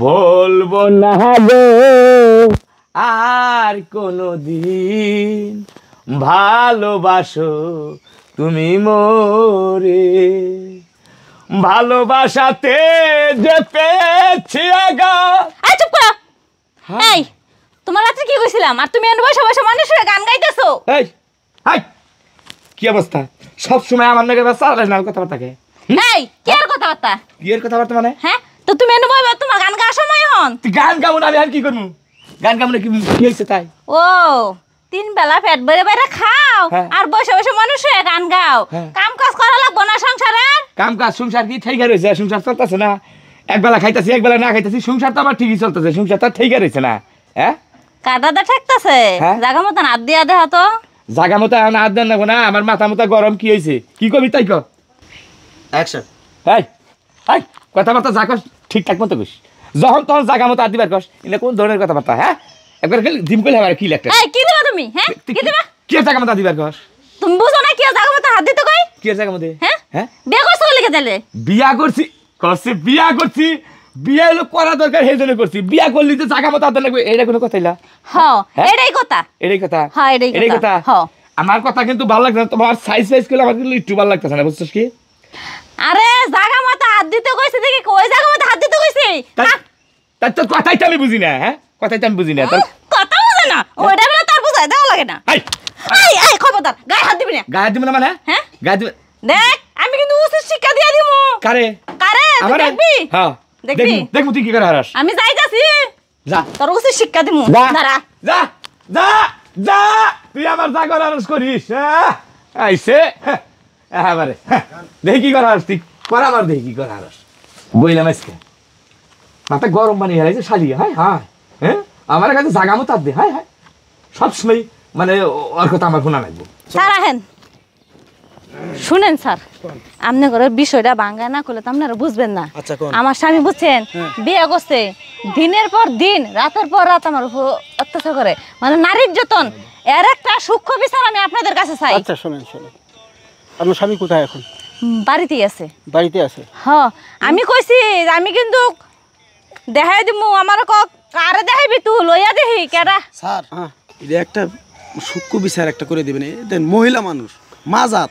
বলবো না গো আর কোনদিন ভালোবাসো তুমি মোরে, ভালোবাসাতে যে পেয়েছি আগা। এই চুপ কর। এই তোমার রাতে কি কইছিলাম আর তুমি এনে বসে বসে মানুষের গান গাইতেছো? এই হাই কি অবস্থা, সব সময় আমার নাকি ব্যস্ত আর না কথাবার্তাকে। এই কি আর কথাবার্তা? কি এর কথাবার্তা মানে? হ্যাঁ তো তুমি এনে বসে তোমার গান গাওয়ার সময় হন। তুই গান গাবো না, আমি আর কি করবো? গান গাবো না কি হয়েছে তাই? ও তিন বেলা পেট ভরে ভরে খাও আর বসে বসে মানুষের গান গাও, কাম কাজ করা লাগবো না সংসারের? কাম কাজ সংসার কি ঠিক রয়েছে? সংসার চলতেছে না, একবেলা খাইতেছি একবেলা না খাইতেছি, সংসার তো আমার ঠিকই চলতেছে, সংসার তো ঠিক রয়েছে না। হ্যাঁ কাটাটা ঠেকতেছে, জায়গা মতন হাত দিয়া দেহ তো। জায়গা মতো হাত দেন না, আমার মাথা মতো গরম কি হয়েছে, কি করবি তাই কর। অ্যাকশন। হাই হাই কথাবার্তা যা কর ঠিকঠাক মতো কইস, যখন তখন জায়গা মতো হাত দিবার কস। এটা কোন ধরনের কথাবার্তা? হ্যাঁ একবার জিম করলে আমার কি লাগবে? এই কি দিবা তুমি? হ্যাঁ কি দিবা? কি জায়গা মতো দিবার কস? তুমি বুঝো না কি জায়গা মতো হাত দিতে কই? কি জায়গা মতো? হ্যাঁ হ্যাঁ বিয়ে করছো লিখে দিলে। বিয়া করছি বিয়া করছি, বিয়া হলো করা দরকার সেই জন্য করছি, বিয়া করলি তো জায়গা মতো হাত লাগবে, এটা কোনো কথা ইলা? হ্যাঁ এটাই কথা। এটাই কথা? হ্যাঁ এটাই কথা। হ্যাঁ আমার কথা কিন্তু ভালো লাগছে না, তোমার সাইজ সাইজ করলে আমার কিন্তু একটু ভালো লাগতেছে না, বুঝছিস কি? আরে জায়গা মতো হাত দিতে কইছে দেখি কই জায়গা মতো হাত দিতে কইছে? তাই তো কথাই তো আমি বুঝি না। হ্যাঁ কথাই তো আমি বুঝি না, তোর কথা বুঝে না ওইটা বলে তার বুঝাই দেওয়া লাগে না। এই এই খবরদার গায়ে হাত দিবি না। গায়ে দিবি না মানে? হ্যাঁ গায়ে দিবি। দেখ আমি কিন্তু উচিত শিক্ষা দিয়ে দিমু। কারে? কারে তুই দেখবি? হ্যাঁ দেখবি, দেখবো তুই কি করে হারাস। আমি যাইতাছি, যা তোর উচিত শিক্ষা দিমু। দাঁড়া যা যা যা, তুই আমার যা করে হারাস করিস। আইসে এবারে দেখি কি করে হারাস, তুই কর আমার দেখি কি করে হারাস। বইলাম আজকে মাথা গরম পানি হারাইছে শালিয়া। হাই হাই হ্যাঁ আমার কাছে জাগা মতো দে। হাই হাই সবসময় মানে ওর কথা আমার শোনা লাগবো। স্যার আহেন শুনেন স্যার, আপনি করে বিষয়টা ভাঙ্গা না করলে তো আপনারা বুঝবেন না। আমার স্বামী বুঝছেন বিয়ে করছে, দিনের পর দিন রাতের পর রাত আমার উপর অত্যাচার করে, মানে নারীর যতন। এর একটা সূক্ষ্ম বিচার আমি আপনাদের কাছে চাই। আচ্ছা শোনেন শোনেন, আপনার স্বামী কোথায় এখন? বাড়িতেই আছে। বাড়িতে আছে? হ্যাঁ আমি কইছি আমি কিন্তু দেখাই দিমু। আমার কারে দেখাইবি তুই লইয়া দেখি কেডা? স্যার এটা একটা সূক্ষ্ম বিচার একটা করে দিবেন, দেন মহিলা মানুষ মাজাত।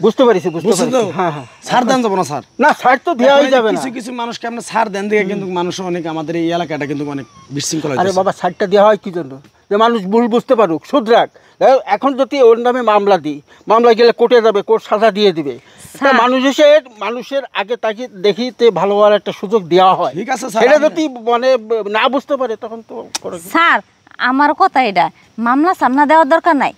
বুঝতে পারিছি বুঝতে পারিছি। হ্যাঁ হ্যাঁ ছাড় দেন যাবো না স্যার? না ছাড় তো দেওয়াই যাবে না। কিছু কিছু মানুষকে আপনি ছাড় দেন দেখে কিন্তু মানুষ অনেক, আমাদের এই এলাকাটা কিন্তু অনেক বিশৃঙ্খলা। আরে বাবা ছাড়টা দেওয়া হয় কি জন্য? যে মানুষ ভুল বুঝতে পারুক, শুধরাক। এখন যদি ওর নামে মামলা দিই, মামলা গেলে কোর্টে যাবে, কোর্ট সাজা দিয়ে দিবে। মানুষের আগে তাকে দেখিতে ভালো হওয়ার একটা সুযোগ দেওয়া হয়। ঠিক আছে স্যার, সেটা যদি মানে না বুঝতে পারে তখন তো। স্যার আমার কথা এটা, মামলা সামনা দেওয়ার দরকার নাই,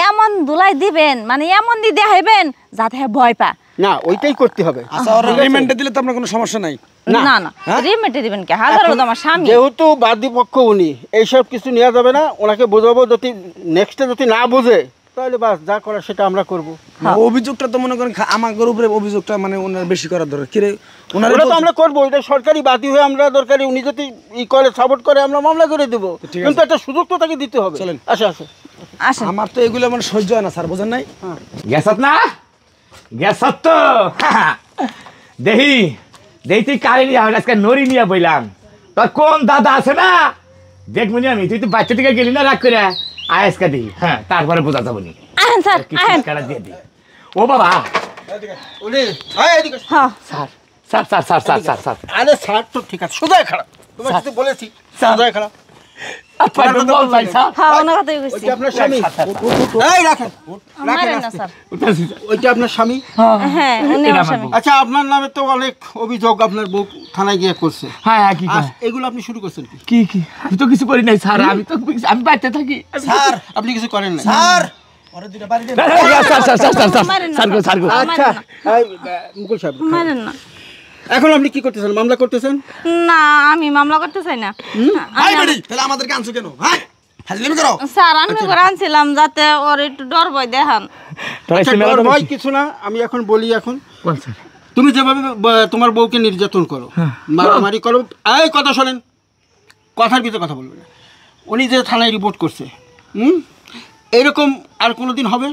এমন দুলাই দিবেন মানে এমন দিয়ে দেখাইবেন যাতে ভয় পা। না ওইটাই করতে হবে। আচ্ছা ওর রিমান্ডে দিলে তো আপনার কোনো সমস্যা নাই? না না রিমান্ডে দিবেন কি? হাজার তো আমার স্বামী যেহেতু বাদী পক্ষ উনি, এইসব কিছু নেওয়া যাবে না। ওনাকে বোঝাবো, যদি নেক্সটে যদি না বোঝে তাহলে বাস যা করার সেটা আমরা করবো। অভিযোগটা তো মনে করেন আমাদের উপরে অভিযোগটা মানে ওনার বেশি করার দরকার। কিরে ওনারা তো আমরা করবো, এটা সরকারি বাদী হয়ে আমরা দরকারি, উনি যদি ই করে সাপোর্ট করে আমরা মামলা করে দেবো, কিন্তু একটা সুযোগ তো তাকে দিতে হবে। চলেন আসে আসে আসেন। আমার তো এগুলো মানে সহ্য হয় না স্যার, বোঝেন নাই? গেছত না গেছত তো দেখি দেখি তুই কারে নিয়ে আজকে নড়ি নিয়ে বইলাম, তোর কোন দাদা আছে না দেখবো আমি। তুই তো বাচ্চা থেকে গেলি না রাগ করে আয়াসকা দিই, হ্যাঁ তারপরে বোঝা যাবো নি। আহেন স্যার আহেন। দিয়ে দিই। ও বাবা sir sir sir sir sir sir sir আরে স্যার তো ঠিক আছে, সোজা খারাপ তোমার সাথে বলেছি, সোজা খারাপ। আপনার স্বামী? ওইটা আপনার স্বামী? হ্যাঁ উনি আমার স্বামী। আচ্ছা আপনার নামে তো অনেক অভিযোগ আপনার বউ থানায় গিয়ে করছে। হ্যাঁ কি এগুলো আপনি শুরু করছেন কি? কি কি? আমি তো কিছু করি নাই স্যার, আমি তো আমি বাড়িতে থাকি। স্যার আপনি কিছু করেন না স্যার? আচ্ছা মুকুল সাহেব মারেন না। এখন আপনি কি করতেছেন? মামলা করতেছেন? না আমি মামলা করতে চাই না। তাহলে আমাদেরকে আনছো কেন? হ্যাঁ হাজলামি করো স্যার আমি করে আনছিলাম যাতে ওর একটু ডর ভয় দেখান। ভয় কিছু না, আমি এখন বলি। এখন তুমি যেভাবে তোমার বউকে নির্যাতন করো, মারামারি করো, এই কথা শোনেন, কথার ভিতরে কথা বলবেন না। উনি যে থানায় রিপোর্ট করছে, এরকম আর কোনোদিন হবে?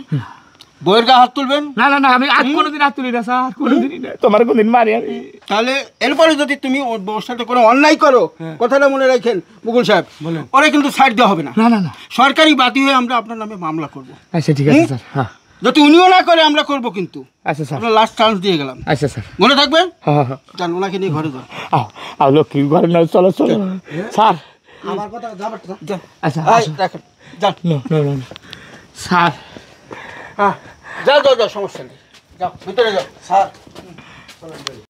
বইয়ের গায়ে হাত তুলবেন? না না না, আমি আজ কোনোদিন হাত তুলি না স্যার, কোনোদিনই না। তোমার কোনদিন মারি আমি। তাহলে এরপরে যদি তুমি ওর বউর সাথে কোনো অন্যায় করো, কথাটা মনে রাখেন মুকুল সাহেব, ওরা কিন্তু সাইড দেওয়া হবে না। না না না, সরকারি বাদী হয়ে আমরা আপনার নামে মামলা করব। আচ্ছা ঠিক আছে স্যার। হ্যাঁ যদি উনিও না করে আমরা করব কিন্তু। আচ্ছা স্যার। আমরা লাস্ট চান্স দিয়ে গেলাম। আচ্ছা স্যার। মনে থাকবে? হ্যাঁ হ্যাঁ। যান, ওনাকে নিয়ে ঘরে যান। আও লক্ষ্মী ঘরে না, চলো চলো স্যার। আমার কথা যাবে যান। আচ্ছা দেখেন যান। No no no sir. হ্যাঁ যাও যাও যাও, সমস্যা নেই, যাও ভিতরে যাও স্যার।